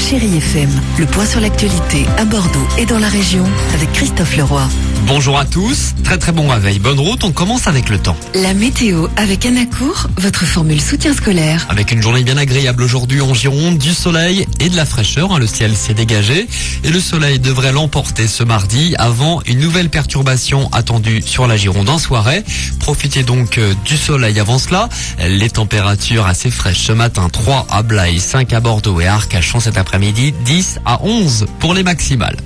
Chérie FM. Le point sur l'actualité à Bordeaux et dans la région avec Christophe Leroy. Bonjour à tous, très bon réveil, bonne route, on commence avec le temps. La météo avec Anacourt, votre formule soutien scolaire. Avec une journée bien agréable aujourd'hui en Gironde, du soleil et de la fraîcheur, le ciel s'est dégagé et le soleil devrait l'emporter ce mardi avant une nouvelle perturbation attendue sur la Gironde en soirée. Profitez donc du soleil avant cela. Les températures assez fraîches ce matin, 3 à Blaye, 5 à Bordeaux et à Arcachon cet après-midi, 10 à 11 pour les maximales.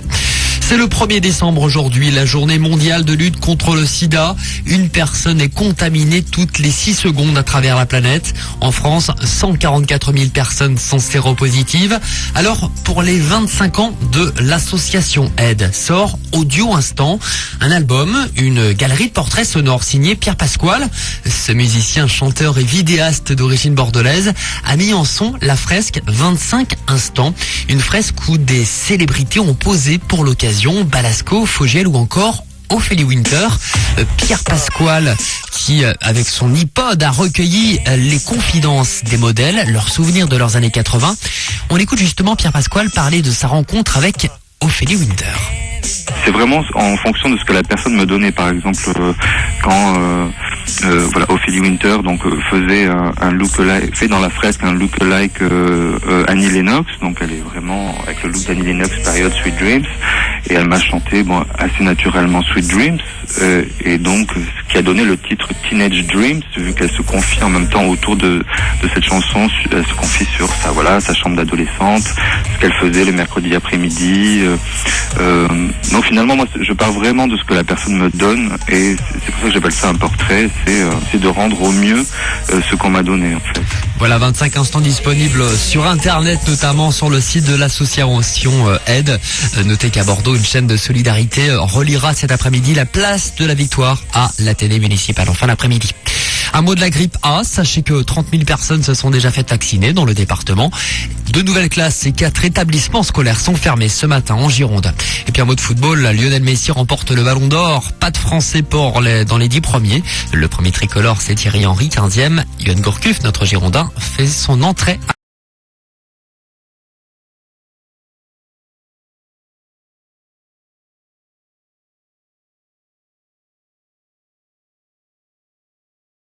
C'est le 1er décembre aujourd'hui, la journée mondiale de lutte contre le sida. Une personne est contaminée toutes les 6 secondes à travers la planète. En France, 144 000 personnes sont séropositives. Alors, pour les 25 ans de l'association Aide, sort Audio Instant, un album, une galerie de portraits sonores signée Pierre Pasquale. Ce musicien, chanteur et vidéaste d'origine bordelaise a mis en son la fresque 25 instants. Une fresque où des célébrités ont posé pour l'occasion. Balasco, Fogiel ou encore Ophélie Winter. Pierre Pasquale qui, avec son iPod, a recueilli les confidences des modèles, leurs souvenirs de leurs années 80. On écoute justement Pierre Pasquale parler de sa rencontre avec Ophélie Winter. C'est vraiment en fonction de ce que la personne me donnait. Par exemple, quand Ophélie Winter faisait un look-alike, fait dans la fresque un look-alike Annie Lennox, donc elle est vraiment avec le look d'Annie Lennox période Sweet Dreams, et elle m'a chanté assez naturellement Sweet Dreams, et donc ce qui a donné le titre Teenage Dreams, vu qu'elle se confie en même temps autour de cette chanson, elle se confie sur sa chambre d'adolescente, ce qu'elle faisait le mercredi après-midi. Donc finalement, moi, je pars vraiment de ce que la personne me donne, et c'est pour ça que j'appelle ça un portrait. C'est de rendre au mieux ce qu'on m'a donné, en fait. Voilà, 25 instants disponibles sur Internet, notamment sur le site de l'association Aide. Notez qu'à Bordeaux, une chaîne de solidarité reliera cet après-midi la place de la Victoire à la télé municipale en fin d'après-midi. Un mot de la grippe A, sachez que 30 000 personnes se sont déjà fait vacciner dans le département. 2 nouvelles classes et 4 établissements scolaires sont fermés ce matin en Gironde. Et puis un mot de football, Lionel Messi remporte le Ballon d'Or. Pas de Français dans les 10 premiers. Le premier tricolore, c'est Thierry Henry, 15e. Yoann Gourcuff, notre Girondin, fait son entrée.